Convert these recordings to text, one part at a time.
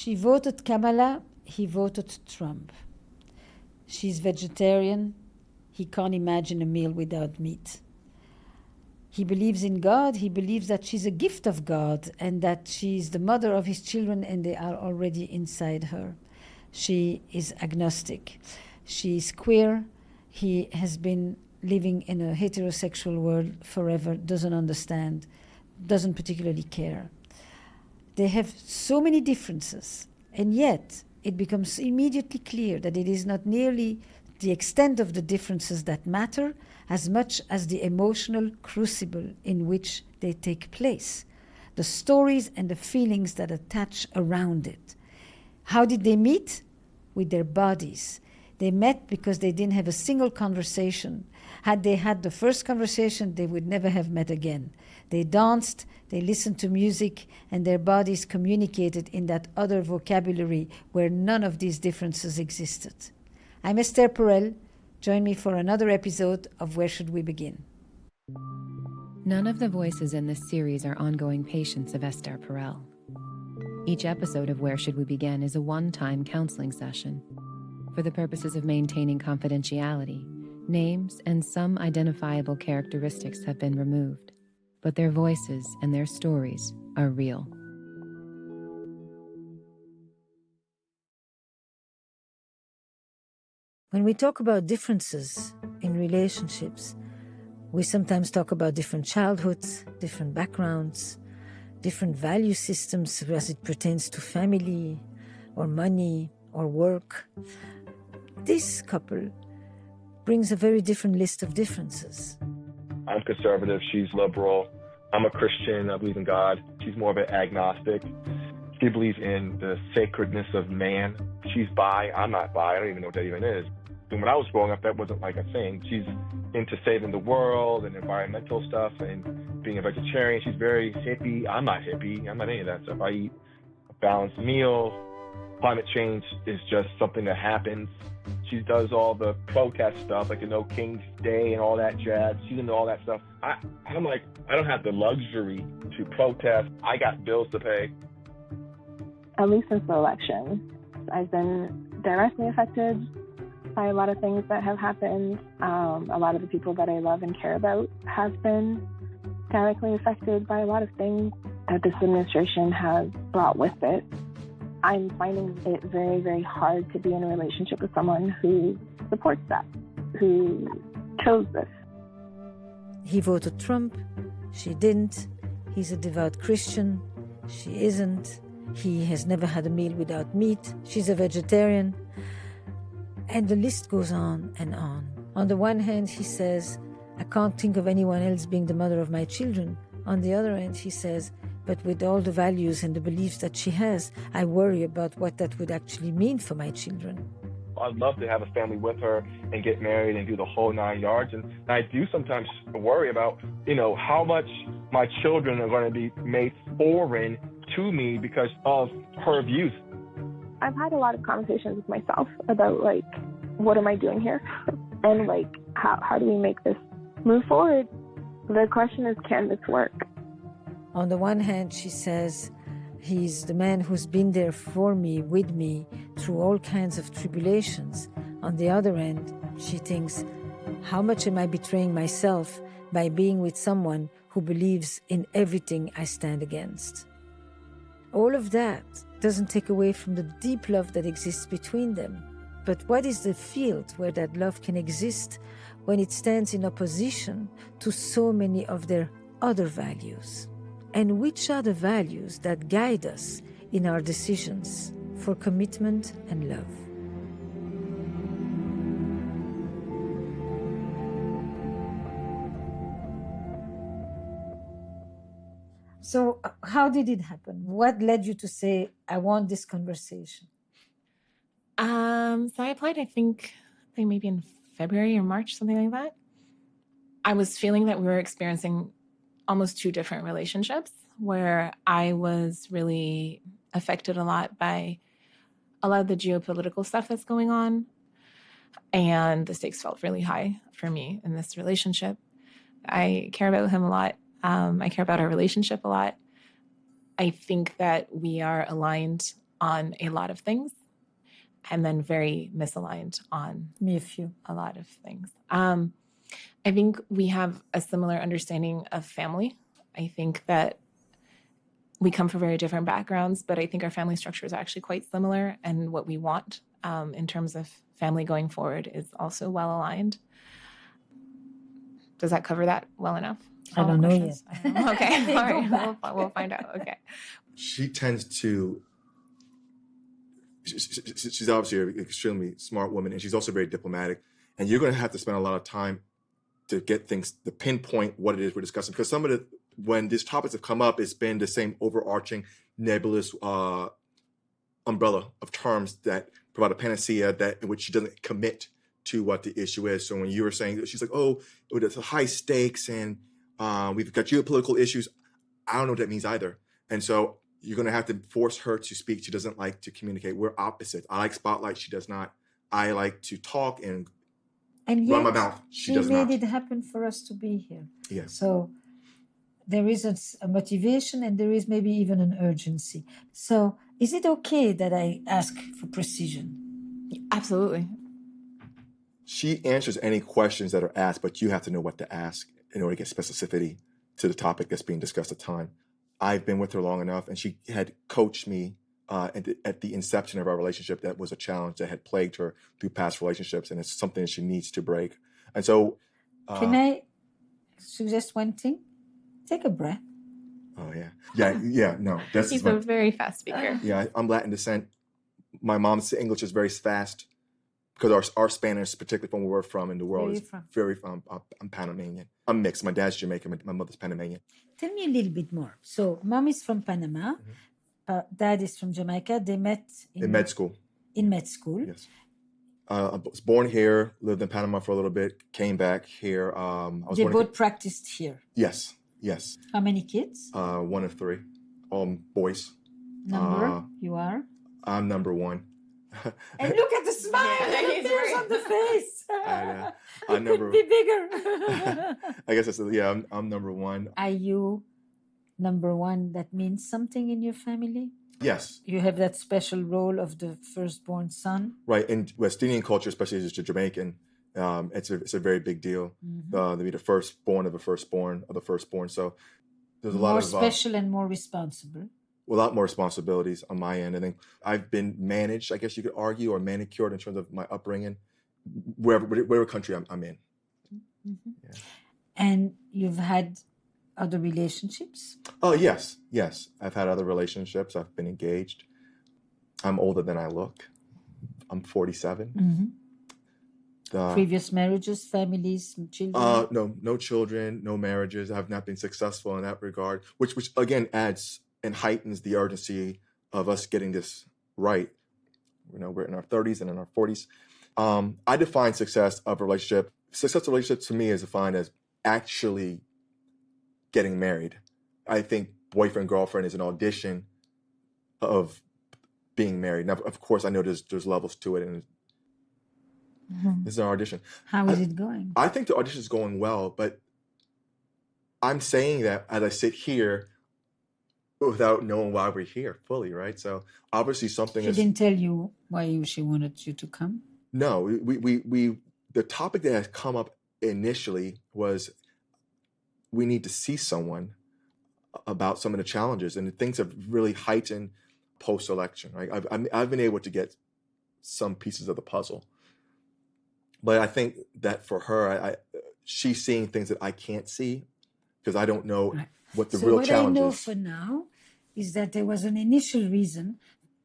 She voted Kamala, he voted Trump. She's vegetarian, he can't imagine a meal without meat. He believes in God, he believes that she's a gift of God and that she's the mother of his children and they are already inside her. She is agnostic. She's queer. He has been living in a heterosexual world forever, doesn't understand, doesn't particularly care. They have so many differences, and yet it becomes immediately clear that it is not nearly the extent of the differences that matter as much as the emotional crucible in which they take place, the stories and the feelings that attach around it. How did they meet? With their bodies. They met because they didn't have a single conversation. Had they had the first conversation, they would never have met again. They danced, they listened to music, and their bodies communicated in that other vocabulary where none of these differences existed. I'm Esther Perel. Join me for another episode of Where Should We Begin? None of the voices in this series are ongoing patients of Esther Perel. Each episode of Where Should We Begin is a one-time counseling session. For the purposes of maintaining confidentiality, names and some identifiable characteristics have been removed, but their voices and their stories are real. When we talk about differences in relationships, we sometimes talk about different childhoods, different backgrounds, different value systems as it pertains to family or money or work. This couple brings a very different list of differences. I'm conservative, she's liberal. I'm a Christian, I believe in God. She's more of an agnostic. She believes in the sacredness of man. She's bi, I'm not bi, I don't even know what that even is. And when I was growing up, that wasn't like a thing. She's into saving the world and environmental stuff and being a vegetarian. She's very hippie. I'm not hippie. I'm not any of that stuff. I eat a balanced meal. Climate change is just something that happens. She does all the protest stuff, like the No King's Day and all that jazz. She's into all that stuff. I'm like, I don't have the luxury to protest. I got bills to pay. At least since the election, I've been directly affected by a lot of things that have happened. A lot of the people that I love and care about have been directly affected by a lot of things that this administration has brought with it. I'm finding it very, very hard to be in a relationship with someone who supports that, who chose this. He voted Trump, she didn't. He's a devout Christian, she isn't. He has never had a meal without meat, she's a vegetarian. And the list goes on and on. On the one hand, he says, I can't think of anyone else being the mother of my children. On the other hand, he says, but with all the values and the beliefs that she has, I worry about what that would actually mean for my children. I'd love to have a family with her and get married and do the whole 9 yards. And I do sometimes worry about, how much my children are going to be made foreign to me because of her views. I've had a lot of conversations with myself about, what am I doing here? And, how do we make this move forward? The question is, can this work? On the one hand, she says, he's the man who's been there for me, with me, through all kinds of tribulations. On the other hand, she thinks, how much am I betraying myself by being with someone who believes in everything I stand against? All of that doesn't take away from the deep love that exists between them. But what is the field where that love can exist when it stands in opposition to so many of their other values? And which are the values that guide us in our decisions for commitment and love? So how did it happen? What led you to say, I want this conversation? So I applied, I think maybe in February or March, something like that. I was feeling that we were experiencing almost two different relationships where I was really affected a lot by a lot of the geopolitical stuff that's going on. And the stakes felt really high for me in this relationship. I care about him a lot. I care about our relationship a lot. I think that we are aligned on a lot of things, and then very misaligned on Me a few. a lot of things. I think we have a similar understanding of family. I think that we come from very different backgrounds, but I think our family structure is actually quite similar, and what we want in terms of family going forward is also well aligned. Does that cover that well enough? I don't know yet. I don't know. Okay, Go all right, back. we'll find out. Okay. She tends to. She's obviously an extremely smart woman, and she's also very diplomatic. And you're going to have to spend a lot of time to get things, to pinpoint what it is we're discussing. Because when these topics have come up, it's been the same overarching nebulous umbrella of terms that provide a panacea in which she doesn't commit to what the issue is. So when you were saying that, she's like, oh, it's high stakes and we've got geopolitical issues. I don't know what that means either. And so you're going to have to force her to speak. She doesn't like to communicate. We're opposites. I like spotlight. She does not. I like to talk and run my mouth. She does not. She made it happen for us to be here. Yeah. So there is a motivation, and there is maybe even an urgency. So is it okay that I ask for precision? Absolutely. She answers any questions that are asked, but you have to know what to ask in order to get specificity to the topic that's being discussed at the time. I've been with her long enough, and she had coached me at the inception of our relationship. That was a challenge that had plagued her through past relationships, and it's something that she needs to break. And so, can I suggest one thing? Take a breath. Oh yeah. No, he's a very fast speaker. Yeah, I'm Latin descent. My mom's English is very fast because our Spanish, particularly from where we're from in the world, is very. I'm Panamanian. I'm mixed. My dad's Jamaican. My mother's Panamanian. Tell me a little bit more. So, mom is from Panama. Dad is from Jamaica. They met in med school. In med school. Yes. I was born here, lived in Panama for a little bit, came back here. They both practiced here. Yes. How many kids? 1 of 3, all boys. Number? You are? I'm number 1. And look at the smile and the tears on the face. It could be bigger. I guess I'm number 1. Are you number 1? That means something in your family? Yes. You have that special role of the firstborn son? Right. In West Indian culture, especially as a Jamaican, it's a very big deal to be the firstborn of the firstborn. So there's a lot more of special and more responsible. A lot more responsibilities on my end. I think I've been managed, I guess you could argue, or manicured in terms of my upbringing, wherever country I'm in. Mm-hmm. Yeah. And you've had other relationships? Oh, yes. I've had other relationships. I've been engaged. I'm older than I look. I'm 47. Mm-hmm. Previous marriages, families, children? No children, no marriages. I have not been successful in that regard, which again adds and heightens the urgency of us getting this right. We're in our 30s and in our 40s. I define success of a relationship. Successful relationship to me is defined as actually getting married. I think boyfriend, girlfriend is an audition of being married. Now, of course, I know there's levels to it, and this is an audition. How is it going? I think the audition is going well, but I'm saying that as I sit here without knowing why we're here fully, right? So obviously something She didn't tell you why she wanted you to come? No, we the topic that has come up initially was we need to see someone about some of the challenges, and things have really heightened post-election, right? I've been able to get some pieces of the puzzle, but I think that for her, she's seeing things that I can't see because I don't know what the real challenge is. What I know for now is that there was an initial reason.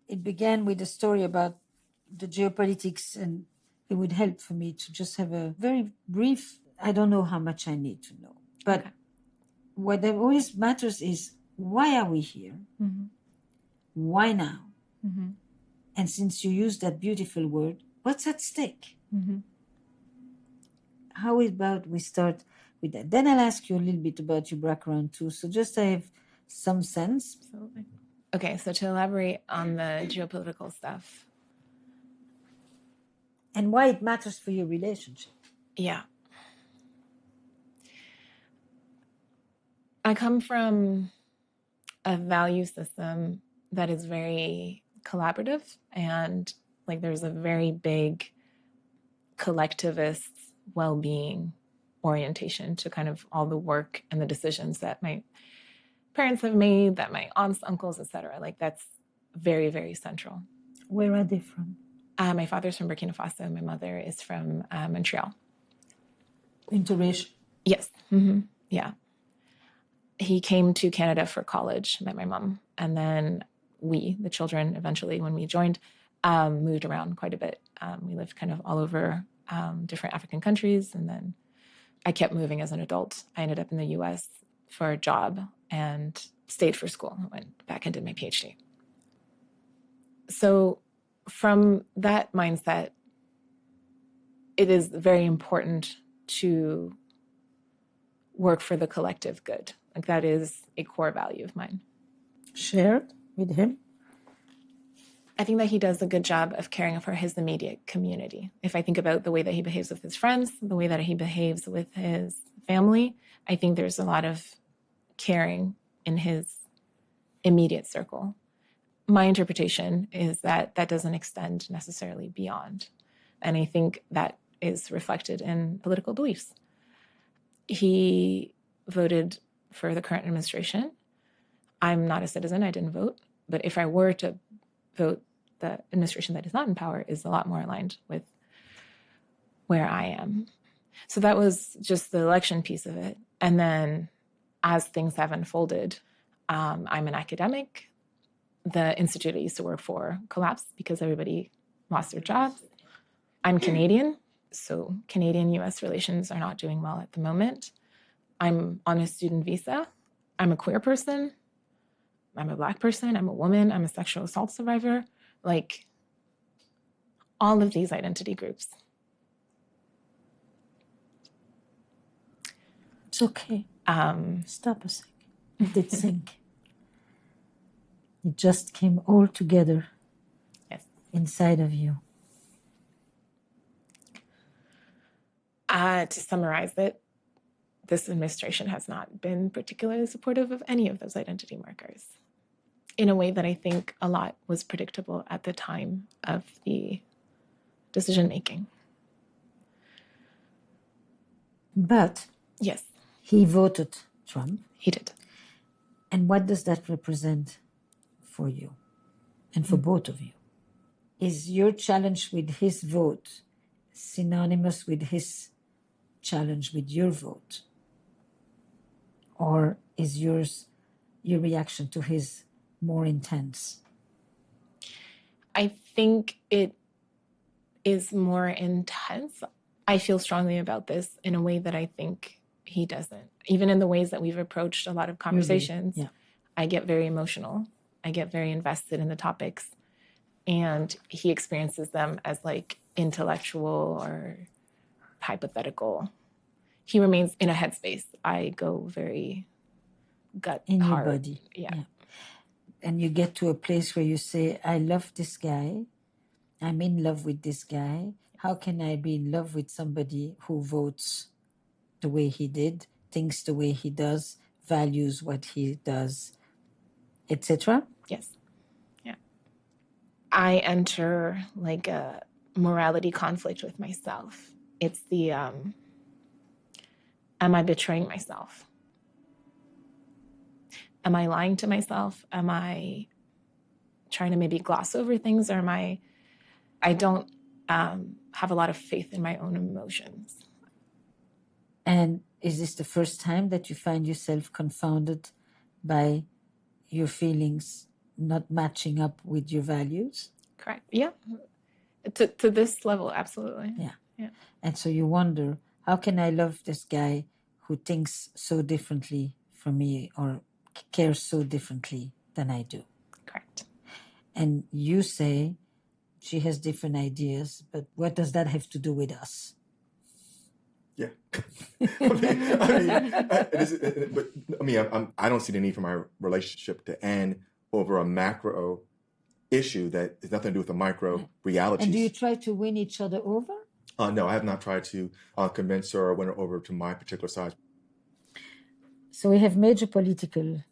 It began with a story about the geopolitics, and it would help for me to just have a very brief, I don't know how much I need to know. But what always matters is, why are we here? Mm-hmm. Why now? Mm-hmm. And since you used that beautiful word, what's at stake? Mm-hmm. How about we start with that? Then I'll ask you a little bit about your background too. So just I have some sense. Absolutely. Okay, so to elaborate on the geopolitical stuff. And why it matters for your relationship. Yeah. I come from a value system that is very collaborative, and like there's a very big collectivist well-being orientation to kind of all the work and the decisions that my parents have made, that my aunts, uncles, etc. Like that's very, very central. Where are they from? My father's from Burkina Faso, and my mother is from Montreal. Interracial? Yes. Mm-hmm. Yeah. He came to Canada for college, met my mom, and then we, the children, eventually, when we joined, moved around quite a bit. We lived kind of all over different African countries, and then I kept moving as an adult. I ended up in the U.S. for a job and stayed for school. I went back and did my PhD. So from that mindset, it is very important to work for the collective good. Like that is a core value of mine. Shared with him? I think that he does a good job of caring for his immediate community. If I think about the way that he behaves with his friends, the way that he behaves with his family, I think there's a lot of caring in his immediate circle. My interpretation is that that doesn't extend necessarily beyond. And I think that is reflected in political beliefs. He voted for the current administration. I'm not a citizen, I didn't vote. But if I were to vote, the administration that is not in power is a lot more aligned with where I am. So that was just the election piece of it. And then as things have unfolded, I'm an academic. The institute I used to work for collapsed because everybody lost their jobs. I'm Canadian, so Canadian-US relations are not doing well at the moment. I'm on a student visa. I'm a queer person. I'm a Black person. I'm a woman. I'm a sexual assault survivor. Like all of these identity groups. It's okay. Stop a second. It did sink. It just came all together. Yes. Inside of you. To summarize it, this administration has not been particularly supportive of any of those identity markers in a way that I think a lot was predictable at the time of the decision making. But yes, he voted Trump. He did. And what does that represent for you and for both of you? Is your challenge with his vote synonymous with his challenge with your vote? Or is your reaction to his more intense? I think it is more intense. I feel strongly about this in a way that I think he doesn't. Even in the ways that we've approached a lot of conversations, yeah. I get very emotional. I get very invested in the topics. And he experiences them as like intellectual or hypothetical. He remains in a headspace. I go very gut in hard. Your body. Yeah. And you get to a place where you say, I love this guy. I'm in love with this guy. How can I be in love with somebody who votes the way he did, thinks the way he does, values what he does, etc.? Yes. Yeah. I enter like a morality conflict with myself. It's the, am I betraying myself? Am I lying to myself? Am I trying to maybe gloss over things? Or I don't have a lot of faith in my own emotions. And is this the first time that you find yourself confounded by your feelings not matching up with your values? Correct. Yeah. To this level, absolutely. Yeah. And so you wonder, how can I love this guy who thinks so differently from me or cares so differently than I do? Correct. And you say she has different ideas, but what does that have to do with us? Yeah. I don't see the need for my relationship to end over a macro issue that has nothing to do with the micro realities. And do you try to win each other over? No, I have not tried to convince her or win her over to my particular side. So we have major political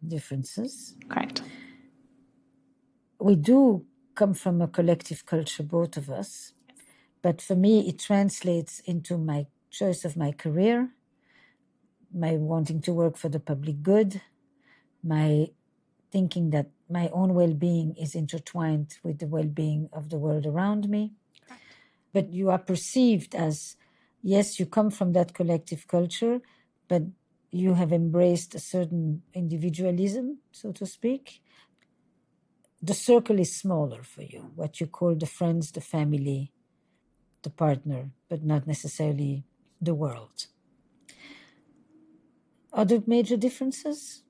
differences. Correct. we do come from a collective culture, both of us. But for me, it translates into my choice of my career, my wanting to work for the public good, my thinking that my own well-being is intertwined with the well-being of the world around me. Correct. But you are perceived as, yes, you come from that collective culture, but you have embraced a certain individualism, so to speak. The circle is smaller for you, what you call the friends, the family, the partner, but not necessarily the world. Other major differences?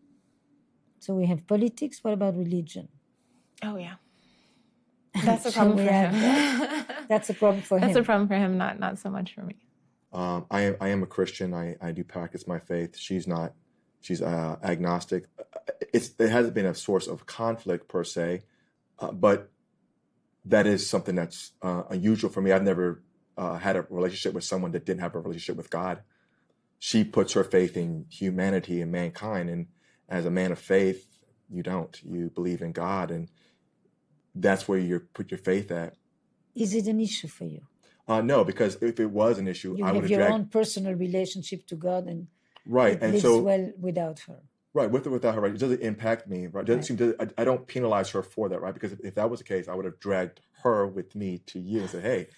So we have politics. What about religion? Oh, yeah. That's a problem for him. That's a problem for him. That's a problem for him, not so much for me. I am a Christian. I do practice my faith. She's not. She's agnostic. It hasn't been a source of conflict per se, but that is something that's unusual for me. I've never had a relationship with someone that didn't have a relationship with God. She puts her faith in humanity and mankind, and as a man of faith, you don't. You believe in God, and that's where you put your faith at. Is it an issue for you? No, because if it was an issue, you I would have your own personal relationship to God, and right, it and lives so well without her. Right, with or without her, right? It doesn't impact me, right? It doesn't seem to. I don't penalize her for that, right? Because if that was the case, I would have dragged her with me to you and said, "Hey,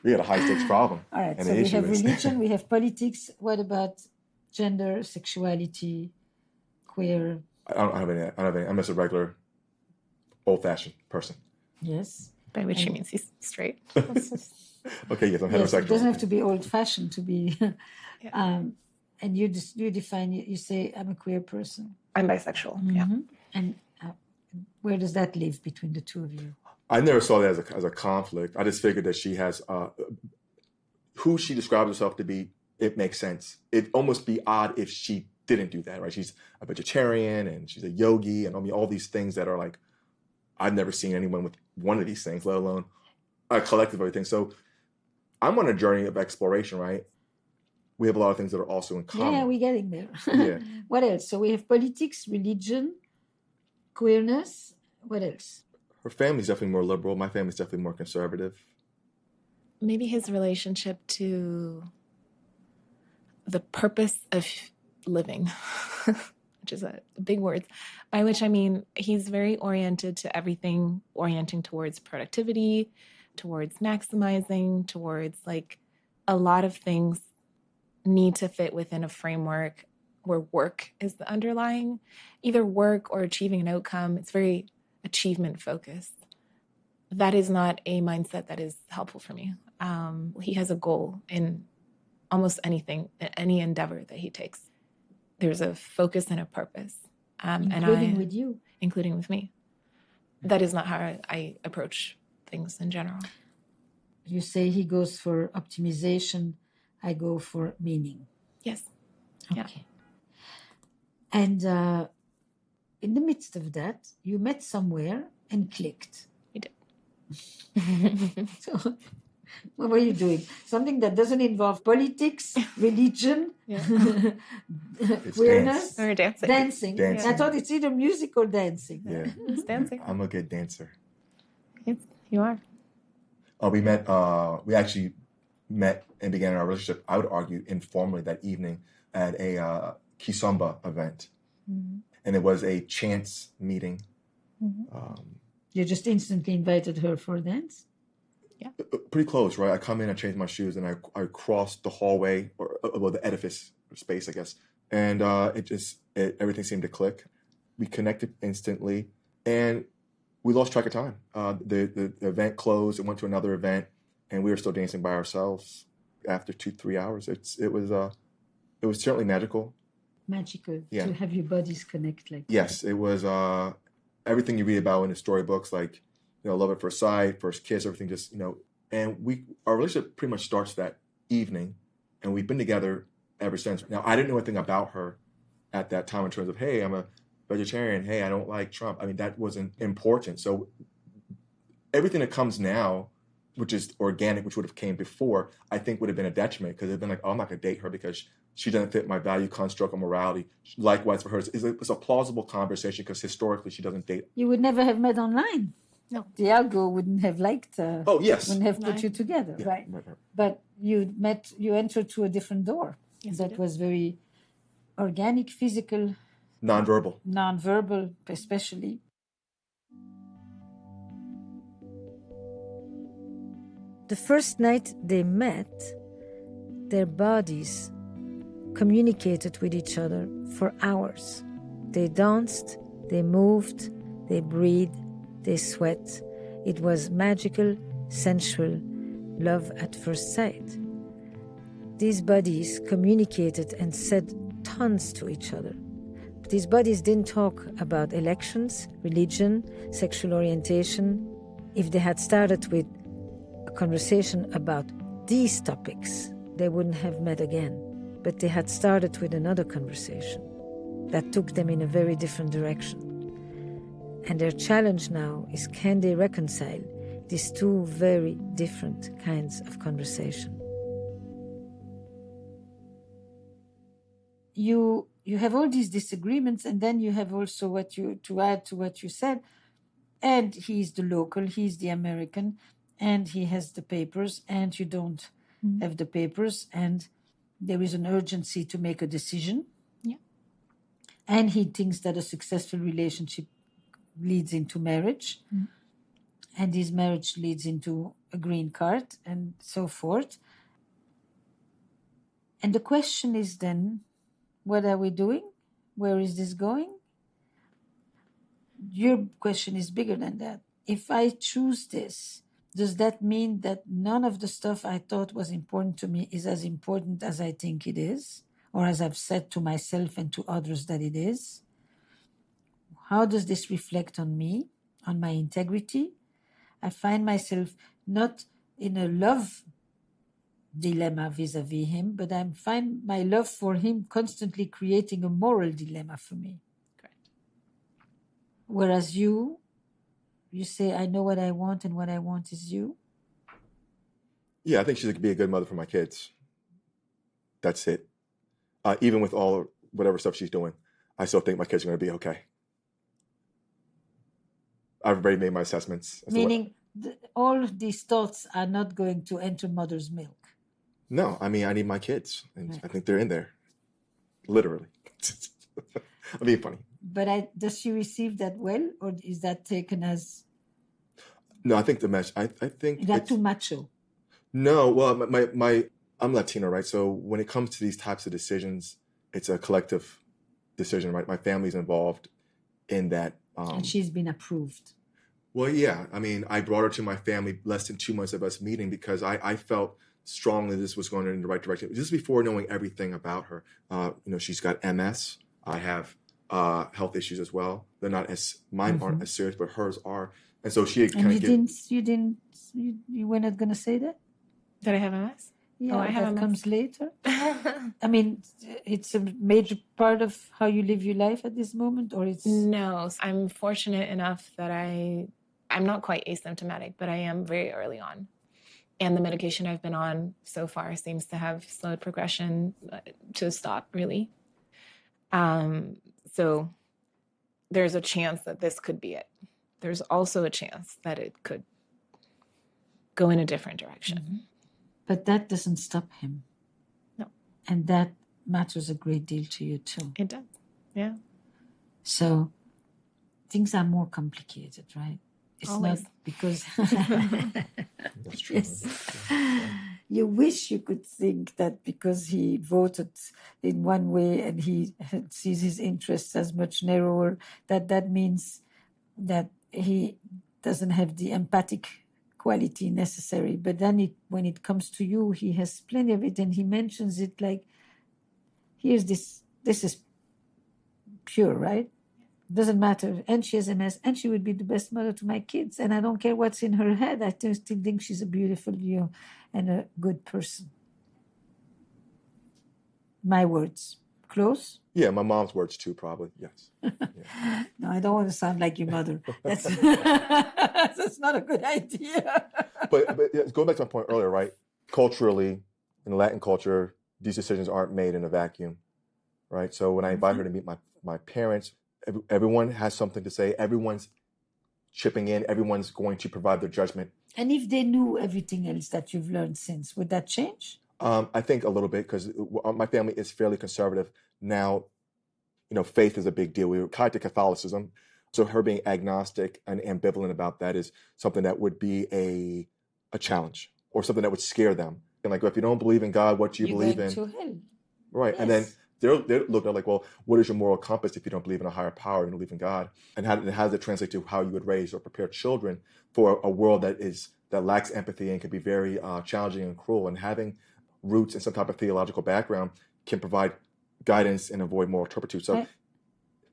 we got a high stakes problem." All right, and so we have religion, we have politics. What about gender, sexuality, queer? I don't have any. I'm just a regular, old-fashioned person. Yes. By which she means he's straight. Okay, yes, I'm yes, heterosexual. it doesn't have to be old-fashioned to be. Yeah. And you define. You say I'm a queer person. I'm bisexual. Mm-hmm. Yeah. And where does that live between the two of you? I never saw that as a conflict. I just figured that she has who she describes herself to be. It makes sense. It'd almost be odd if she didn't do that, right? She's a vegetarian and she's a yogi, and I mean all these things that are like I've never seen anyone with one of these things, let alone a collective of everything. So I'm on a journey of exploration, right? We have a lot of things that are also in common. Yeah, we're getting there. Yeah. What else? So we have politics, religion, queerness. What else? Her family's definitely more liberal. My family's definitely more conservative. Maybe his relationship to the purpose of living, which is a big word, by which I mean he's very oriented to everything, orienting towards productivity, towards maximizing, towards like a lot of things need to fit within a framework where work is the underlying, either work or achieving an outcome. It's very achievement focused. That is not a mindset that is helpful for me. He has a goal in almost anything, any endeavor that he takes. There's a focus and a purpose. Including with you. Including with me. That is not how I approach things in general. You say he goes for optimization, I go for meaning. Yes. Okay. Yeah. And in the midst of that, you met somewhere and clicked. We did. So, what were you doing? Something that doesn't involve politics, religion, queerness, or dancing. Dancing. I thought it's either music or dancing. Yeah, it's dancing. I'm a good dancer. Yes, you are. We met. We actually met and began our relationship, I would argue, informally that evening at a Kizomba event. Mm-hmm. And it was a chance meeting. Mm-hmm. You just instantly invited her for a dance? Yeah. Pretty close, right? I come in, I change my shoes, and I cross the hallway, or the edifice space, I guess. And everything seemed to click. We connected instantly, and we lost track of time. The event closed, it went to another event, and we were still dancing by ourselves after 2-3 hours. It was certainly magical. Magical to have your bodies connect like that. Yes, it was everything you read about in the storybooks, like, love at first sight, first kiss, everything just, and our relationship pretty much starts that evening, and we've been together ever since. Now, I didn't know anything about her at that time in terms of, hey, I'm a vegetarian, hey, I don't like Trump. I mean, that wasn't important. So everything that comes now, which is organic, which would have came before, I think would have been a detriment, because it'd been like, oh, I'm not going to date her because she doesn't fit my value construct or morality. Likewise for her, it's a plausible conversation because historically she doesn't date. You would never have met online. No. The algo wouldn't have liked. Oh yes. Wouldn't have put Right. you together, Yeah, right? right. But you entered through a different door. Yes, we That did. was very organic, physical, Non-verbal. non-verbal, especially. The first night they met, their bodies communicated with each other for hours. They danced, they moved, they breathed, they sweat. It was magical, sensual, love at first sight. These bodies communicated and said tons to each other. But these bodies didn't talk about elections, religion, sexual orientation. If they had started with a conversation about these topics, they wouldn't have met again. But they had started with another conversation that took them in a very different direction. And their challenge now is, can they reconcile these two very different kinds of conversation? You have all these disagreements, and then you have also to add to what you said. And he's the local, he's the American, and he has the papers, and you don't have the papers, and there is an urgency to make a decision. Yeah. And he thinks that a successful relationship leads into marriage, and his marriage leads into a green card, and so forth. And the question is then, what are we doing? Where is this going? Your question is bigger than that. If I choose this, does that mean that none of the stuff I thought was important to me is as important as I think it is, or as I've said to myself and to others that it is? How does this reflect on me, on my integrity? I find myself not in a love dilemma vis-a-vis him, but I find my love for him constantly creating a moral dilemma for me. Correct. Whereas you say, I know what I want, and what I want is you. Yeah, I think she could be a good mother for my kids. That's it. Even with all whatever stuff she's doing, I still think my kids are going to be okay. I've already made my assessments. Meaning, all these thoughts are not going to enter mother's milk. No, I mean, I need my kids, and Right. I think they're in there, literally. I'm being funny. But does she receive that well, or is that taken as No, I think the message. I think is that it's- too macho? No, well, I'm Latino, right? So when it comes to these types of decisions, it's a collective decision, right? My family's involved in that. And she's been approved. Well, yeah. I mean, I brought her to my family less than 2 months of us meeting because I felt strongly this was going in the right direction. Just before knowing everything about her. She's got MS. I have health issues as well. They're not mine aren't as serious, but hers are. And so she And kind of you were not going to say that? Did I have MS? Yeah, I have that MS. comes later. I mean, it's a major part of how you live your life at this moment, or it's No, I'm fortunate enough that I'm not quite asymptomatic, but I am very early on. And the medication I've been on so far seems to have slowed progression to a stop, really. So there's a chance that this could be it. There's also a chance that it could go in a different direction. But that doesn't stop him. No. And that matters a great deal to you too. It does. Yeah. So things are more complicated, right? It's Always. not because That's true. yes. You wish you could think that because he voted in one way and he sees his interests as much narrower, that means that he doesn't have the empathic quality necessary. But then when it comes to you, he has plenty of it, and he mentions it like, here's this is pure, right? Doesn't matter. And she has MS, and she would be the best mother to my kids. And I don't care what's in her head. I still think she's a beautiful, and a good person. My words. Close? Yeah, my mom's words too, probably. Yes. Yeah. No, I don't want to sound like your mother. That's that's not a good idea. But going back to my point earlier, right? Culturally, in Latin culture, these decisions aren't made in a vacuum, right? So when I invite her to meet my parents, everyone has something to say. Everyone's chipping in. Everyone's going to provide their judgment. And if they knew everything else that you've learned since, would that change? I think a little bit, because my family is fairly conservative. Now, faith is a big deal. We were tied to Catholicism. So her being agnostic and ambivalent about that is something that would be a challenge, or something that would scare them. And like, if you don't believe in God, what do you believe in? You're going to hell. Right. Yes. And then they're looking at like, well, what is your moral compass if you don't believe in a higher power and believe in God? And how does it translate to how you would raise or prepare children for a world that lacks empathy and can be very challenging and cruel? And having roots in some type of theological background can provide guidance and avoid moral turpitude. So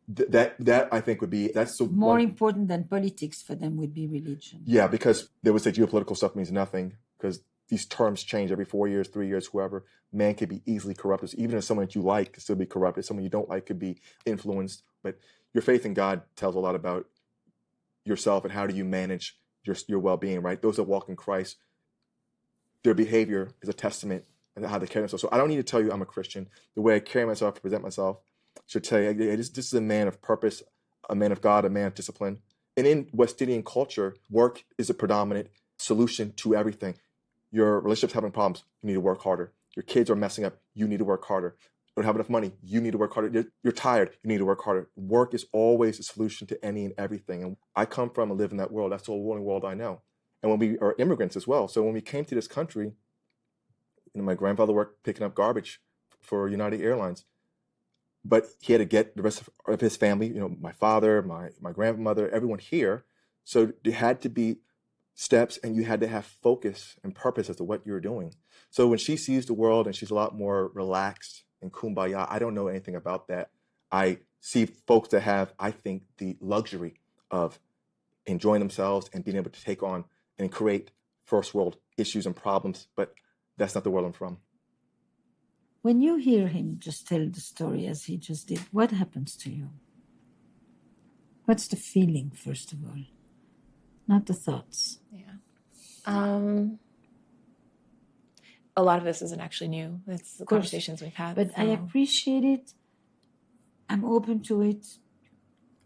that I think that's the more important than politics for them would be religion. Yeah, because they would say geopolitical stuff means nothing, because these terms change every 4 years, 3 years, whoever. Man can be easily corrupted. So even if someone that you like could still be corrupted, someone you don't like could be influenced. But your faith in God tells a lot about yourself and how do you manage your well-being, right? Those that walk in Christ, their behavior is a testament to how they carry themselves. So I don't need to tell you I'm a Christian. The way I carry myself, to present myself, should tell you, this is a man of purpose, a man of God, a man of discipline. And in West Indian culture, work is a predominant solution to everything. Your relationship's having problems, you need to work harder. Your kids are messing up, you need to work harder. You don't have enough money, you need to work harder. You're tired, you need to work harder. Work is always a solution to any and everything. And I come from and live in that world. That's the only world I know. And when we are immigrants as well. So when we came to this country, my grandfather worked picking up garbage for United Airlines. But he had to get the rest of his family, my father, my grandmother, everyone here. So there had to be steps, and you had to have focus and purpose as to what you're doing. So when she sees the world and she's a lot more relaxed and kumbaya, I don't know anything about that. I see folks that have, I think, the luxury of enjoying themselves and being able to take on and create first world issues and problems, but that's not the world I'm from. When you hear him just tell the story as he just did, what happens to you? What's the feeling, first of all? Not the thoughts. Yeah. A lot of this isn't actually new. It's the conversations we've had. But I appreciate it. I'm open to it.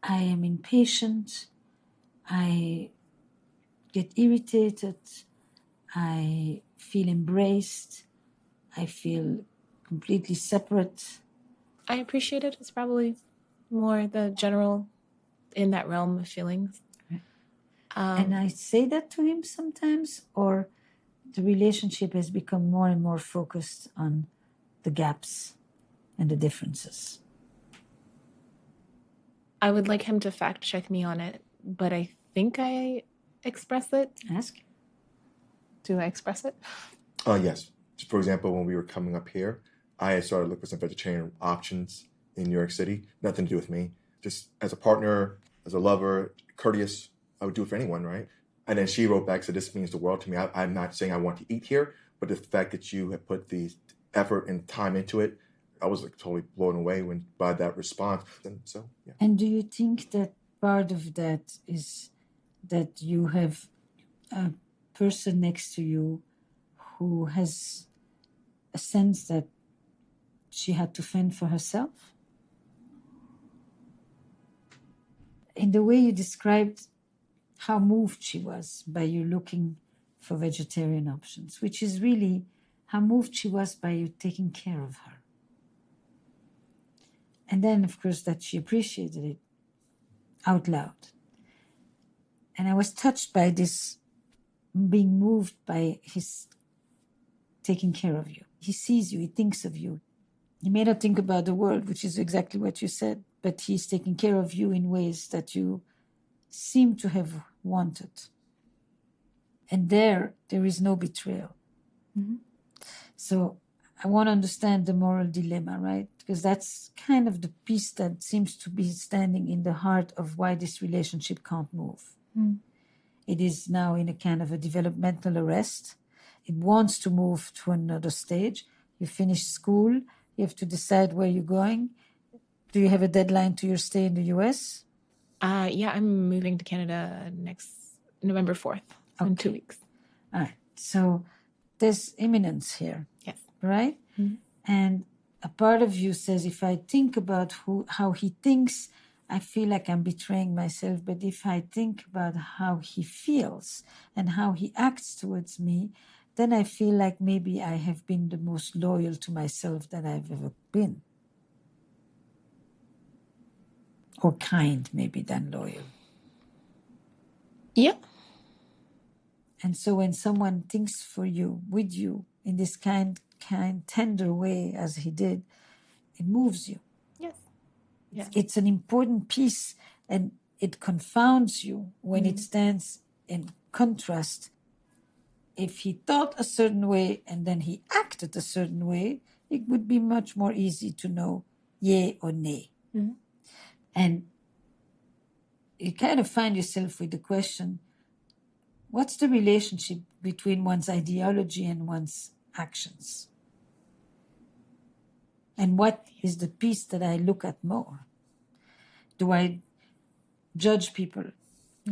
I am impatient. I get irritated. I feel embraced. I feel completely separate. I appreciate it. It's probably more the general in that realm of feelings. And I say that to him sometimes, or the relationship has become more and more focused on the gaps and the differences. I would like him to fact check me on it, but I think I express it. Ask. Do I express it? Yes. For example, when we were coming up here, I had started looking for some vegetarian options in New York City. Nothing to do with me. Just as a partner, as a lover, courteous, I would do it for anyone, right? And then she wrote back, said, this means the world to me. I'm not saying I want to eat here, but the fact that you have put the effort and time into it, I was like totally blown away by that response. And so, yeah. And do you think that part of that is that you have a person next to you who has a sense that she had to fend for herself? In the way you described how moved she was by you looking for vegetarian options, which is really how moved she was by you taking care of her. And then, of course, that she appreciated it out loud. And I was touched by this, being moved by his taking care of you. He sees you, he thinks of you. He may not think about the world, which is exactly what you said, but he's taking care of you in ways that you seem to have wanted. And there is no betrayal. Mm-hmm. So I want to understand the moral dilemma, right? Because that's kind of the piece that seems to be standing in the heart of why this relationship can't move. Mm. It is now in a kind of a developmental arrest. It wants to move to another stage. You finish school. You have to decide where you're going. Do you have a deadline to your stay in the U.S.? Yeah, I'm moving to Canada next November 4th, in 2 weeks. All right. So there's imminence here. Yes. Right? Mm-hmm. And a part of you says, if I think about how he thinks, I feel like I'm betraying myself. But if I think about how he feels and how he acts towards me, then I feel like maybe I have been the most loyal to myself that I've ever been. Or kind, maybe, than loyal. Yeah. And so when someone thinks for you, with you, in this kind, tender way as he did, it moves you. Yes. Yeah. It's an important piece, and it confounds you when it stands in contrast. If he thought a certain way and then he acted a certain way, it would be much more easy to know yay or nay. Mm-hmm. And you kind of find yourself with the question, what's the relationship between one's ideology and one's actions? And what is the piece that I look at more? Do I judge people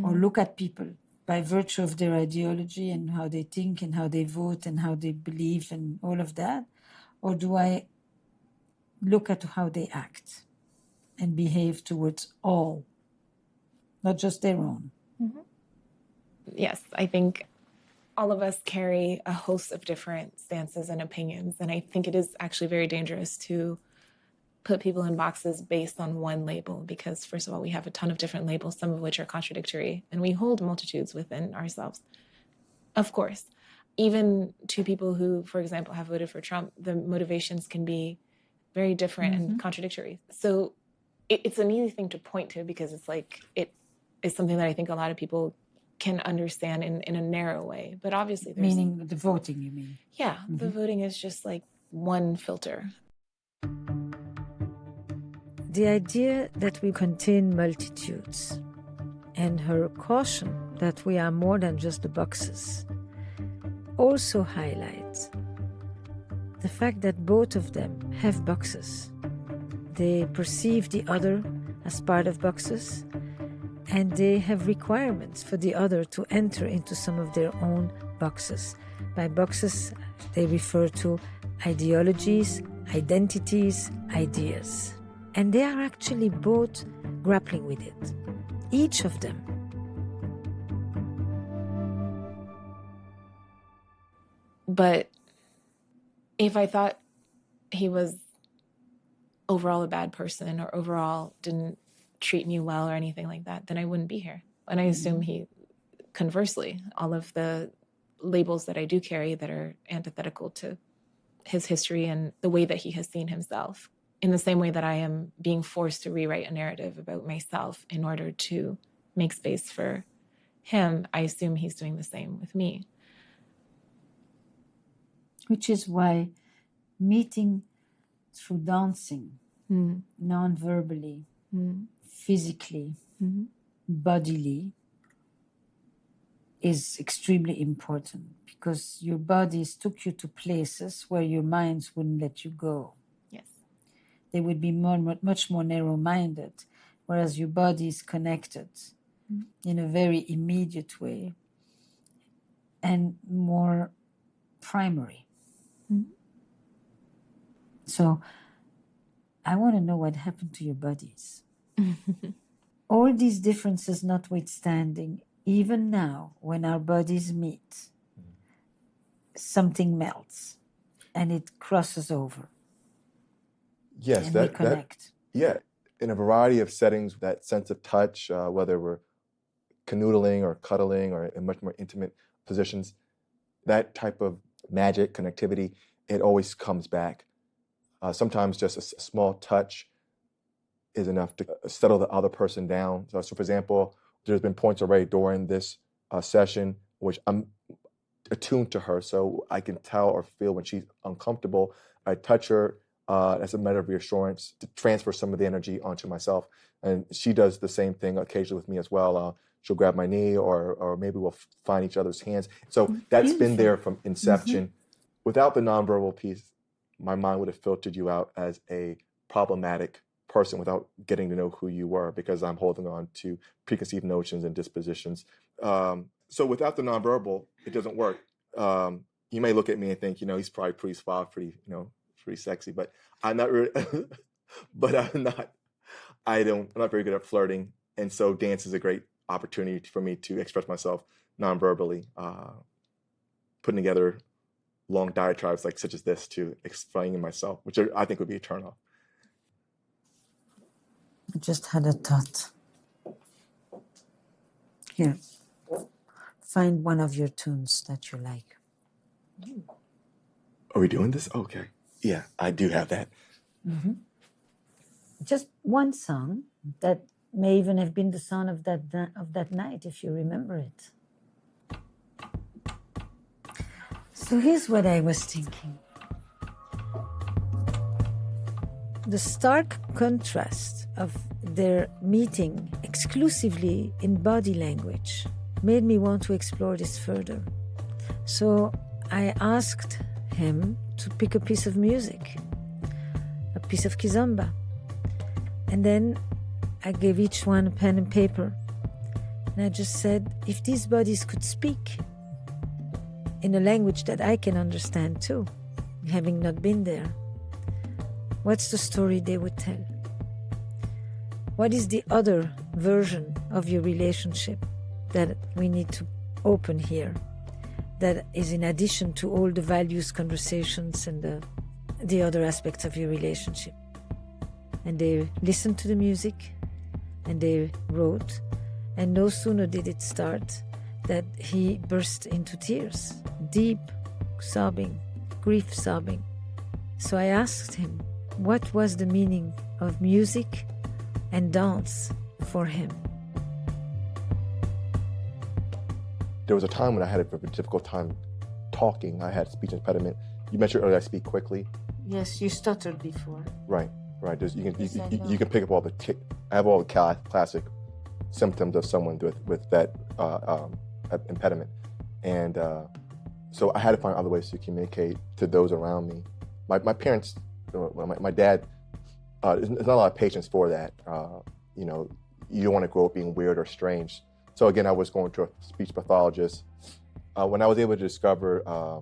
or look at people by virtue of their ideology and how they think and how they vote and how they believe and all of that? Or do I look at how they act and behave towards all, not just their own? Mm-hmm. Yes, I think all of us carry a host of different stances and opinions. And I think it is actually very dangerous to put people in boxes based on one label, because first of all, we have a ton of different labels, some of which are contradictory, and we hold multitudes within ourselves. Of course, even to people who, for example, have voted for Trump, the motivations can be very different and contradictory. So it's an easy thing to point to because it's like, it is something that I think a lot of people can understand in a narrow way. But obviously there's... Meaning the voting, you mean? Yeah, the voting is just like one filter. The idea that we contain multitudes and her caution that we are more than just the boxes also highlights the fact that both of them have boxes. They perceive the other as part of boxes, and they have requirements for the other to enter into some of their own boxes. By boxes, they refer to ideologies, identities, ideas. And they are actually both grappling with it, each of them. But if I thought he was overall a bad person or overall didn't treat me well or anything like that, then I wouldn't be here. And I assume he, conversely, all of the labels that I do carry that are antithetical to his history and the way that he has seen himself, in the same way that I am being forced to rewrite a narrative about myself in order to make space for him, I assume he's doing the same with me. Which is why meeting through dancing, non-verbally, physically, bodily, is extremely important, because your bodies took you to places where your minds wouldn't let you go. Yes. They would be much more narrow-minded, whereas your body is connected in a very immediate way and more primary. So I want to know what happened to your bodies. All these differences notwithstanding, even now, when our bodies meet, something melts and it crosses over. Yes, and we connect. In a variety of settings, that sense of touch, whether we're canoodling or cuddling or in much more intimate positions, that type of magic, connectivity, it always comes back. Sometimes just a small touch is enough to settle the other person down. So for example, there's been points already during this session which I'm attuned to her, so I can tell or feel when she's uncomfortable. I touch her as a matter of reassurance to transfer some of the energy onto myself. And she does the same thing occasionally with me as well. She'll grab my knee or maybe we'll find each other's hands. So that's been there from inception. Without the nonverbal piece, my mind would have filtered you out as a problematic person without getting to know who you were, because I'm holding on to preconceived notions and dispositions. So without the nonverbal, it doesn't work. You may look at me and think, he's probably pretty suave, pretty, pretty sexy, but I'm not really, but I'm not very good at flirting. And so dance is a great opportunity for me to express myself non-verbally, putting together long diatribes like such as this to explain myself, which I think would be a turnoff. I just had a thought. Here, find one of your tunes that you like. Are we doing this? Okay. Yeah, I do have that. Mm-hmm. Just one song that may even have been the song of that night, if you remember it. So here's what I was thinking. The stark contrast of their meeting exclusively in body language made me want to explore this further. So I asked him to pick a piece of music, a piece of kizomba. And then I gave each one a pen and paper. And I just said, if these bodies could speak in a language that I can understand too, having not been there, what's the story they would tell? What is the other version of your relationship that we need to open here? That is in addition to all the values conversations and the other aspects of your relationship. And they listened to the music and they wrote. And no sooner did it start that he burst into tears, deep sobbing, grief sobbing. So I asked him, what was the meaning of music and dance for him? There was a time when I had a very difficult time talking. I had speech impediment. You mentioned earlier I speak quickly. Yes, you stuttered before. Right. You Yes, can pick up all the I have all the classic symptoms of someone with that impediment, and so I had to find other ways to communicate to those around me. My parents, my dad, there's not a lot of patience for that. You don't want to grow up being weird or strange. So again, I was going to a speech pathologist. When I was able to discover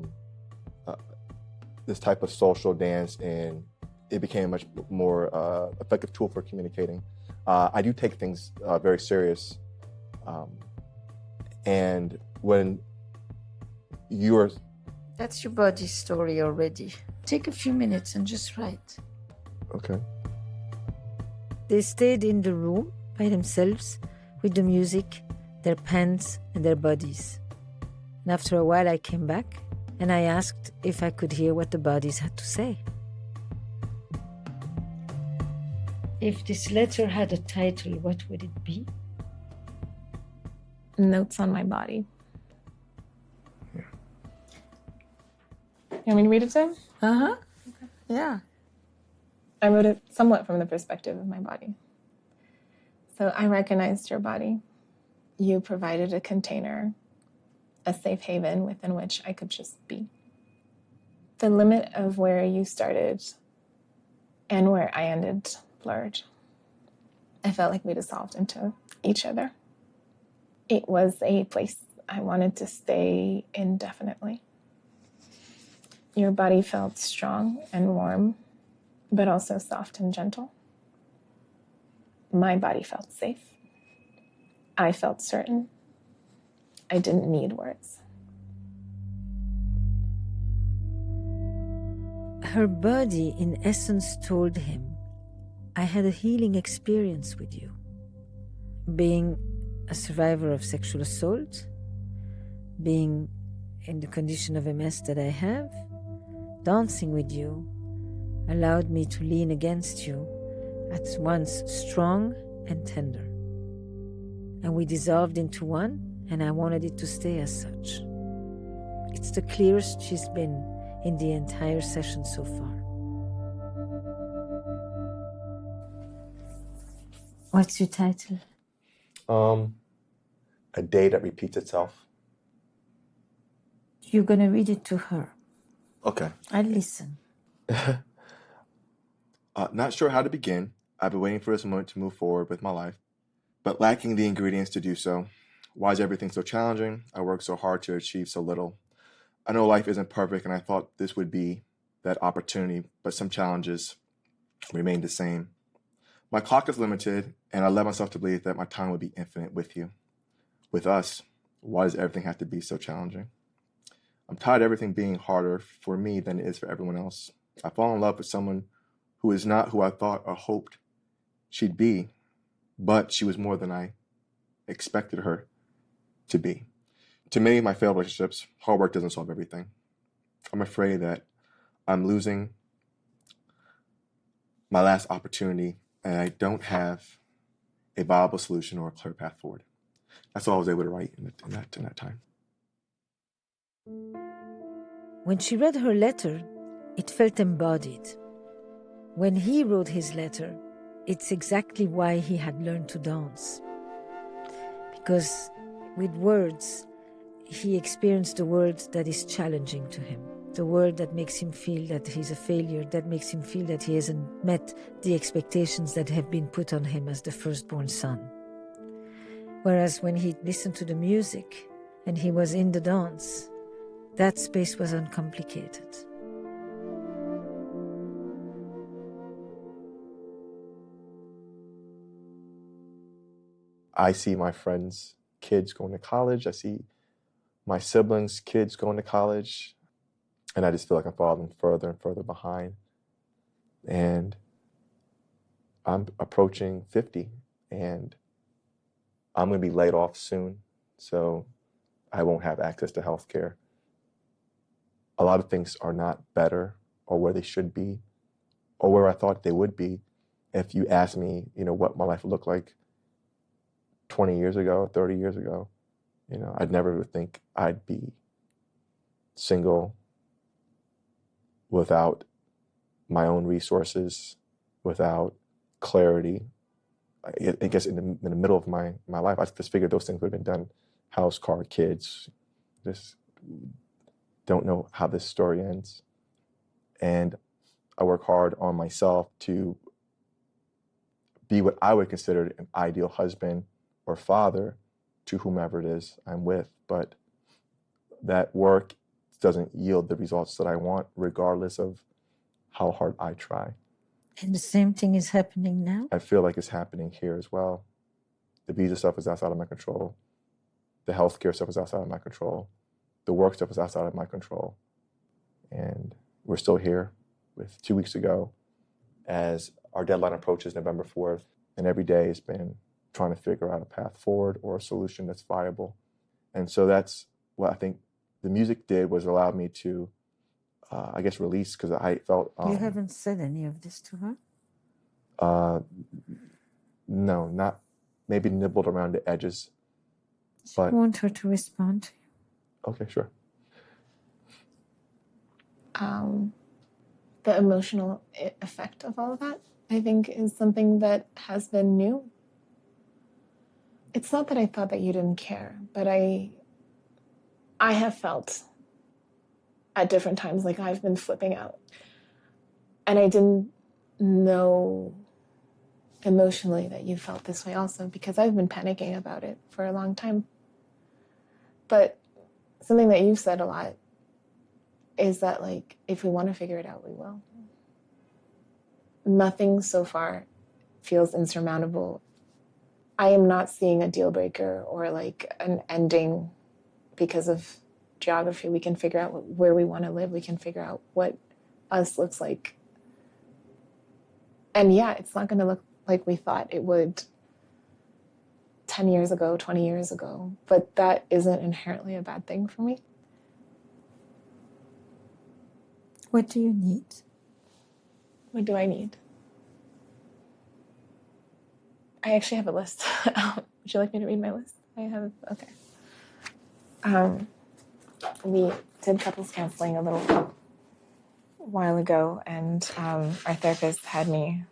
this type of social dance, and it became a much more effective tool for communicating. I do take things very serious. And when you're... That's your body story already. Take a few minutes and just write. Okay. They stayed in the room by themselves with the music, their pens and their bodies. And after a while I came back and I asked if I could hear what the bodies had to say. If this letter had a title, what would it be? Notes on my body. Yeah. You want me to read it to him? Uh-huh. Okay. Yeah. I wrote it somewhat from the perspective of my body. So I recognized your body. You provided a container, a safe haven within which I could just be. The limit of where you started and where I ended blurred. I felt like we dissolved into each other. It was a place I wanted to stay indefinitely. Your body felt strong and warm, but also soft and gentle. My body felt safe. I felt certain. I didn't need words. Her body, in essence, told him, I had a healing experience with you. Being a survivor of sexual assault, being in the condition of MS that I have, dancing with you allowed me to lean against you at once strong and tender. And we dissolved into one, and I wanted it to stay as such. It's the clearest she's been in the entire session so far. What's your title? A day that repeats itself. You're going to read it to her. Okay. I'll listen. Not sure how to begin. I've been waiting for this moment to move forward with my life, but lacking the ingredients to do so. Why is everything so challenging? I work so hard to achieve so little. I know life isn't perfect, and I thought this would be, that opportunity, but some challenges remain the same. My clock is limited, and I led myself to believe that my time would be infinite with you. With us, why does everything have to be so challenging? I'm tired of everything being harder for me than it is for everyone else. I fall in love with someone who is not who I thought or hoped she'd be, but she was more than I expected her to be. To many of my failed relationships, hard work doesn't solve everything. I'm afraid that I'm losing my last opportunity and I don't have a viable solution or a clear path forward. That's all I was able to write in that time. When she read her letter, it felt embodied. When he wrote his letter, it's exactly why he had learned to dance. Because with words, he experienced the world that is challenging to him, the world that makes him feel that he's a failure, that makes him feel that he hasn't met the expectations that have been put on him as the firstborn son. Whereas when he listened to the music and he was in the dance, that space was uncomplicated. I see my friends' kids going to college. I see my siblings' kids going to college. And I just feel like I'm falling further and further behind. And I'm approaching 50 and I'm going to be laid off soon. So I won't have access to healthcare. A lot of things are not better or where they should be or where I thought they would be. If you asked me, what my life would look like 20 years ago, 30 years ago, I'd never would think I'd be single without my own resources, without clarity. I guess in the middle of my life, I just figured those things would have been done. House, car, kids, just don't know how this story ends. And I work hard on myself to be what I would consider an ideal husband or father to whomever it is I'm with. But that work doesn't yield the results that I want, regardless of how hard I try. And the same thing is happening now? I feel like it's happening here as well. The visa stuff is outside of my control. The healthcare stuff is outside of my control. The work stuff is outside of my control. And we're still here with 2 weeks ago as our deadline approaches November 4th. And every day has been trying to figure out a path forward or a solution that's viable. And so that's what I think the music did, was allowed me to, release, because I felt... You haven't said any of this to her? No, not maybe nibbled around the edges. I want her to respond to you. Okay, sure. The emotional effect of all of that, I think, is something that has been new. It's not that I thought that you didn't care, but I have felt at different times like I've been flipping out. And I didn't know emotionally that you felt this way also, because I've been panicking about it for a long time. But something that you've said a lot is that, like, if we want to figure it out, we will. Nothing so far feels insurmountable. I am not seeing a deal breaker or like an ending because of geography. We can figure out where we want to live. We can figure out what us looks like. And yeah, it's not going to look like we thought it would 10 years ago, 20 years ago, but that isn't inherently a bad thing for me. What do you need? What do I need? I actually have a list. Would you like me to read my list? Okay. We did couples counseling a little while ago, and our therapist had me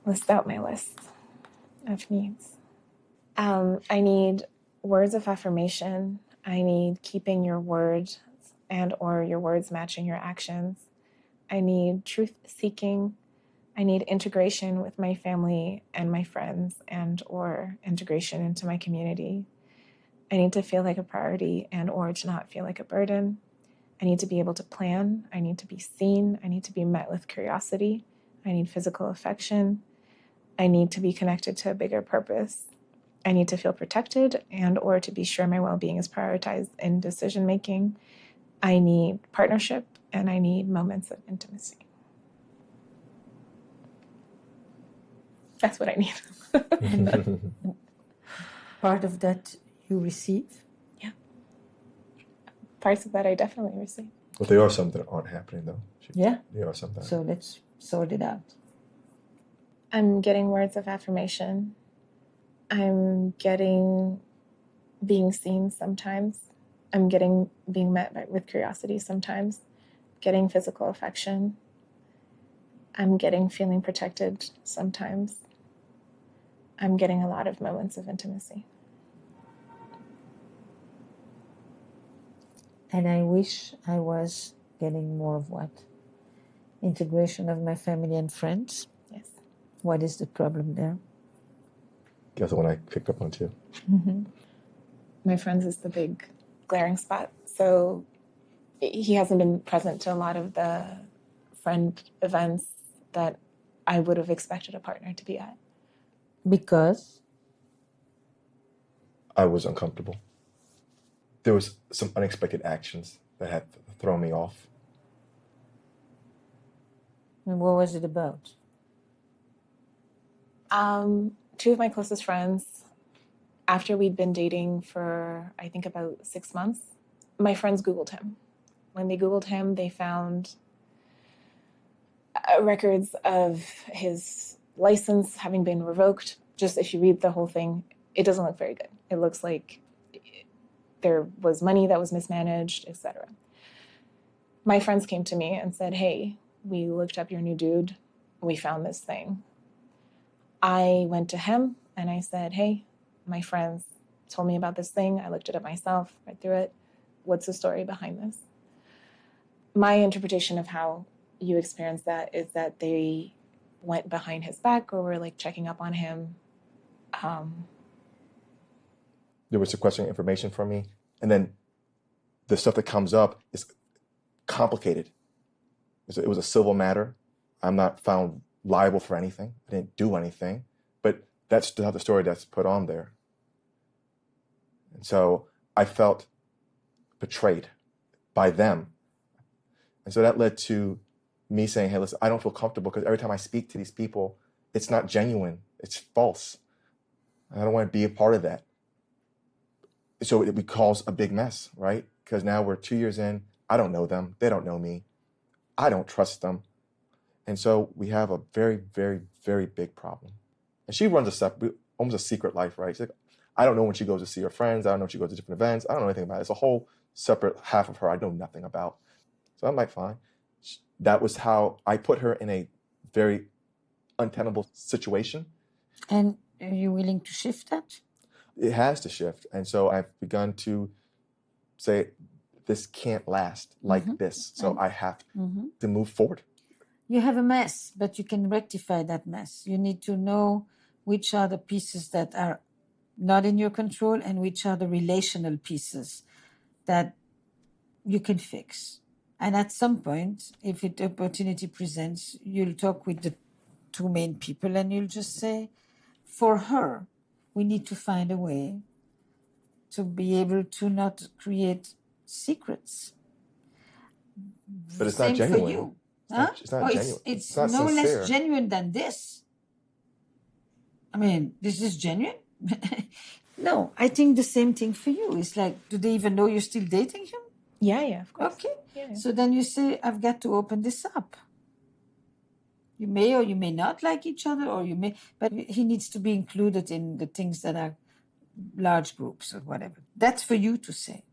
list out my list of needs. I need words of affirmation. I need keeping your word and or your words matching your actions. I need truth seeking. I need integration with my family and my friends and or integration into my community. I need to feel like a priority and or to not feel like a burden. I need to be able to plan. I need to be seen. I need to be met with curiosity. I need physical affection. I need to be connected to a bigger purpose. I need to feel protected and or to be sure my well-being is prioritized in decision-making. I need partnership and I need moments of intimacy. That's what I need. Part of that you receive? Yeah. Parts of that I definitely receive. But there are some that aren't happening, though. Yeah. There are some that. So let's sort it out. I'm getting words of affirmation. I'm getting being seen sometimes. I'm getting being met with curiosity sometimes. Getting physical affection. I'm getting feeling protected sometimes. I'm getting a lot of moments of intimacy. And I wish I was getting more of what? Integration of my family and friends? Yes. What is the problem there? That's the one I picked up on too. Mm-hmm. My friends is the big glaring spot. So he hasn't been present to a lot of the friend events that I would have expected a partner to be at. Because? I was uncomfortable. There was some unexpected actions that had thrown me off. And what was it about? Two of my closest friends, after we'd been dating for, I think, about 6 months, my friends Googled him. When they Googled him, they found records of his license having been revoked. Just if you read the whole thing, it doesn't look very good. It looks like there was money that was mismanaged, etc. My friends came to me and said, hey, we looked up your new dude. We found this thing. I went to him and I said, hey, my friends told me about this thing. I looked it up myself, read through it. What's the story behind this? My interpretation of how you experienced that is that they went behind his back or were like checking up on him. There was sequestering information from me. And then the stuff that comes up is complicated. It was a civil matter. I'm not found liable for anything. I didn't do anything. But that's not the story that's put on there. And so I felt betrayed by them. And so that led to me saying, hey, listen, I don't feel comfortable because every time I speak to these people, it's not genuine. It's false. I don't want to be a part of that. So it would cause a big mess, right? Because now we're 2 years in. I don't know them. They don't know me. I don't trust them. And so we have a very, very, very big problem. And she runs almost a secret life, right? She's like, I don't know when she goes to see her friends. I don't know when she goes to different events. I don't know anything about it. It's a whole separate half of her I know nothing about. So I'm like, fine. That was how I put her in a very untenable situation. And are you willing to shift that? It has to shift. And so I've begun to say, this can't last like this. So I have to move forward. You have a mess, but you can rectify that mess. You need to know which are the pieces that are not in your control and which are the relational pieces that you can fix. And at some point, if the opportunity presents, you'll talk with the two main people and you'll just say, for her, we need to find a way to be able to not create secrets. But it's Same not genuine. for you. It's not genuine. It's not no sincere. less genuine than this. I mean, this is genuine? No, I think the same thing for you. It's like, do they even know you're still dating him? Yeah, of course. Okay. Yeah. So then you say, I've got to open this up. You may or you may not like each other, or you may, but he needs to be included in the things that are large groups or whatever. That's for you to say.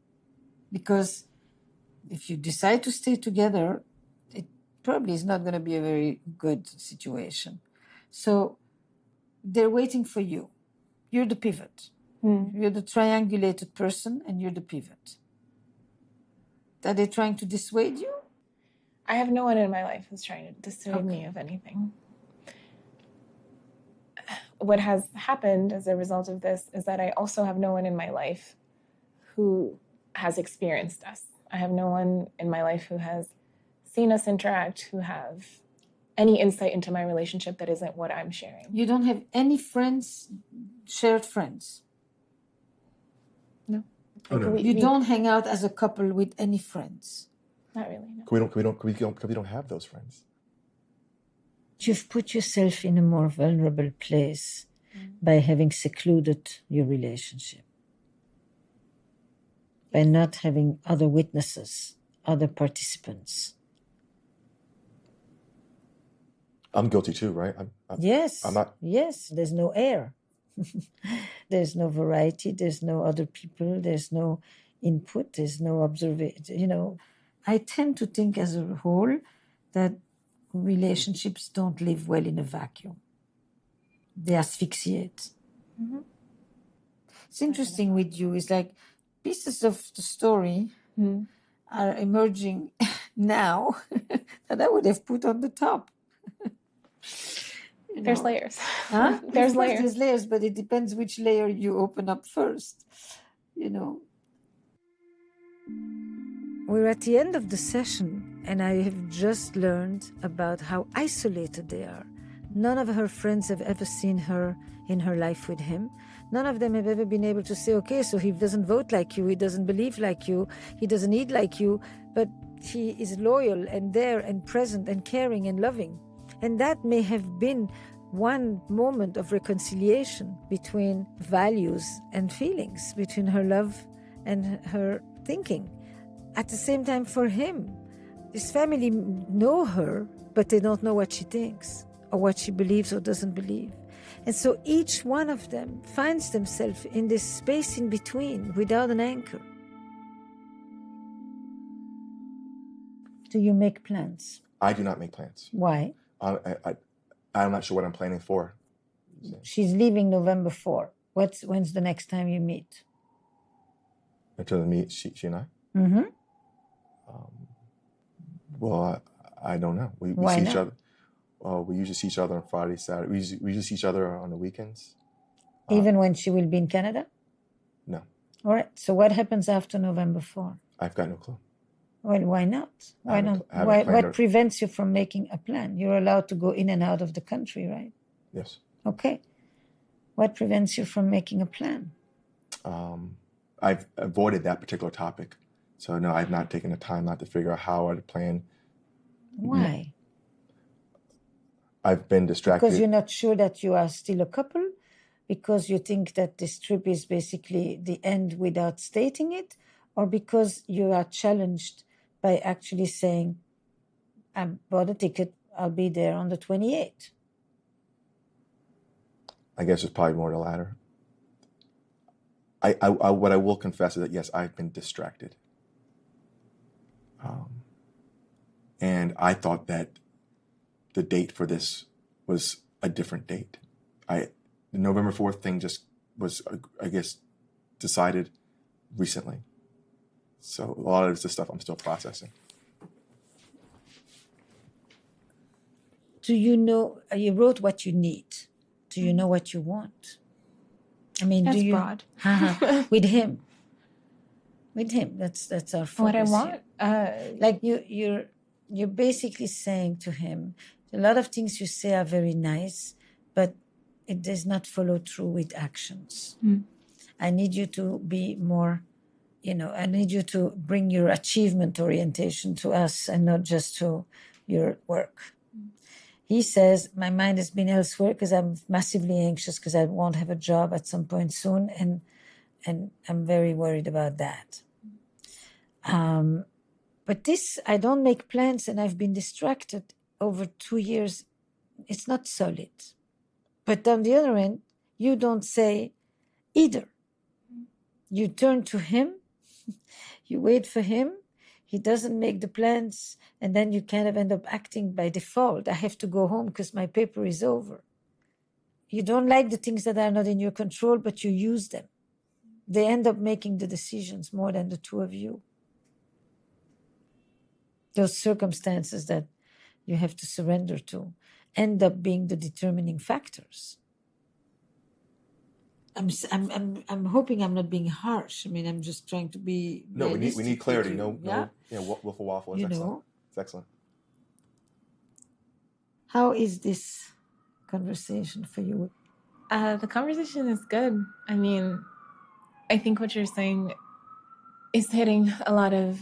Because if you decide to stay together, it probably is not going to be a very good situation. So they're waiting for you. You're the pivot. You're the triangulated person and you're the pivot. Are they trying to dissuade you? I have no one in my life who's trying to dissuade me of anything. What has happened as a result of this is that I also have no one in my life who has experienced us. I have no one in my life who has seen us interact, who have any insight into my relationship that isn't what I'm sharing. You don't have any friends, shared friends? No. Oh, no. You don't hang out as a couple with any friends? Not really, no. We don't have those friends. You've put yourself in a more vulnerable place by having secluded your relationship, by not having other witnesses, other participants. I'm guilty too, right? Yes. I'm not. Yes, there's no air. There's no variety. There's no other people. There's no input. There's no observation. I tend to think as a whole that relationships don't live well in a vacuum. They asphyxiate. Mm-hmm. It's interesting with you. It's like pieces of the story are emerging now that I would have put on the top. There's layers. Huh? There's layers. There's layers, but it depends which layer you open up first. We're at the end of the session, and I have just learned about how isolated they are. None of her friends have ever seen her in her life with him. None of them have ever been able to say, okay, so he doesn't vote like you, he doesn't believe like you, he doesn't eat like you, but he is loyal and there and present and caring and loving. And that may have been one moment of reconciliation between values and feelings, between her love and her thinking. At the same time, for him, his family know her, but they don't know what she thinks or what she believes or doesn't believe. And so each one of them finds themselves in this space in between without an anchor. Do you make plans? I do not make plans. Why? I'm not sure what I'm planning for. She's leaving November 4. When's the next time you meet? Until we meet, she and I? Mm-hmm. Well, I don't know. We Why see not? each other. We usually see each other on Friday, Saturday. We usually see each other on the weekends. Even when she will be in Canada? No. All right. So what happens after November 4? I've got no clue. Well, why not? Why not? I haven't planned What it. prevents you from making a plan? You're allowed to go in and out of the country, right? Yes. Okay. What prevents you from making a plan? I've avoided that particular topic. So no, I've not taken the time not to figure out how I'd plan. Why? I've been distracted. Because you're not sure that you are still a couple? Because you think that this trip is basically the end without stating it? Or because you are challenged by actually saying, I bought a ticket, I'll be there on the 28th? I guess it's probably more the latter. What I will confess is that, yes, I've been distracted. And I thought that the date for this was a different date. The November 4th thing just was, I guess, decided recently. So a lot of this stuff I'm still processing. Do you know, you wrote what you need. Do you know what you want? I mean, That's do you? broad. With him. With him. That's our focus. What I want? Like you're basically saying to him, a lot of things you say are very nice, but it does not follow through with actions. I need you to be more, I need you to bring your achievement orientation to us and not just to your work. He says, my mind has been elsewhere because I'm massively anxious because I won't have a job at some point soon, and I'm very worried about that. But this, I don't make plans and I've been distracted over 2 years. It's not solid. But on the other end, you don't say either. You turn to him, you wait for him, he doesn't make the plans, and then you kind of end up acting by default. I have to go home because my paper is over. You don't like the things that are not in your control, but you use them. They end up making the decisions more than the two of you. Those circumstances that you have to surrender to end up being the determining factors. I'm hoping I'm not being harsh. I mean, I'm just trying to be No, we realistic need clarity. with you, No, wiffle waffle is you excellent. know. It's excellent. How is this conversation for you? The conversation is good. I mean, I think what you're saying is hitting a lot of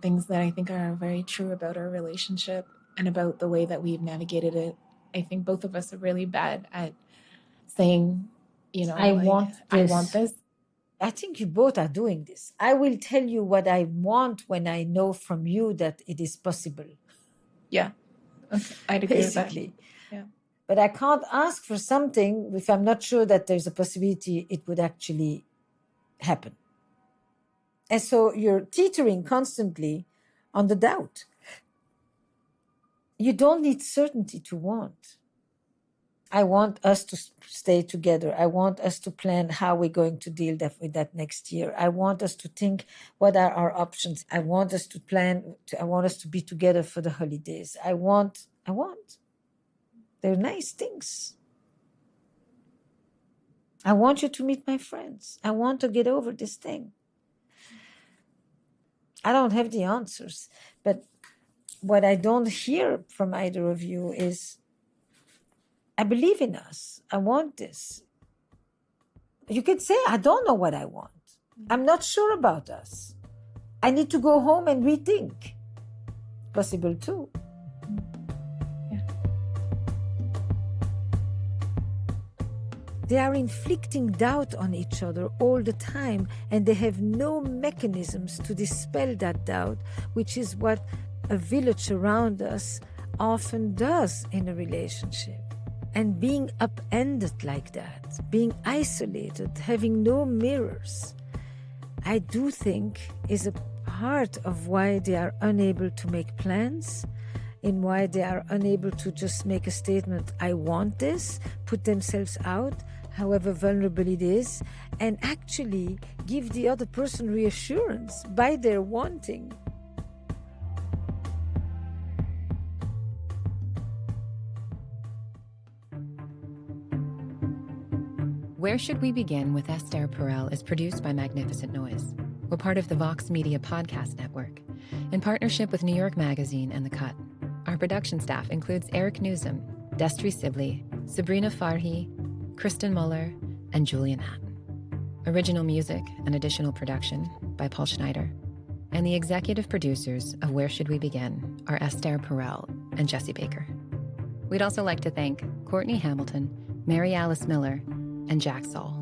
things that I think are very true about our relationship and about the way that we've navigated it. I think both of us are really bad at saying, I want I want this. I think you both are doing this. I will tell you what I want when I know from you that it is possible. Yeah, okay. I'd agree Basically. with that. Yeah. But I can't ask for something if I'm not sure that there's a possibility it would actually happen. And so you're teetering constantly on the doubt. You don't need certainty to want. I want us to stay together. I want us to plan how we're going to deal with that next year. I want us to think what are our options. I want us to plan. I want us to be together for the holidays. I want. They're nice things. I want you to meet my friends. I want to get over this thing. I don't have the answers, but what I don't hear from either of you is, I believe in us. I want this. You could say, I don't know what I want. I'm not sure about us. I need to go home and rethink. Possible too. Yeah. They are inflicting doubt on each other all the time, and they have no mechanisms to dispel that doubt, which is what a village around us often does in a relationship. And being upended like that, being isolated, having no mirrors, I do think is a part of why they are unable to make plans, in why they are unable to just make a statement, I want this, put themselves out, however vulnerable it is, and actually give the other person reassurance by their wanting. Where Should We Begin with Esther Perel is produced by Magnificent Noise. We're part of the Vox Media Podcast Network, in partnership with New York Magazine and The Cut. Our production staff includes Eric Newsom, Destry Sibley, Sabrina Farhi, Kristen Muller, and Julian Hatton. Original music and additional production by Paul Schneider. And the executive producers of Where Should We Begin are Esther Perel and Jesse Baker. We'd also like to thank Courtney Hamilton, Mary Alice Miller, and Jack Saul.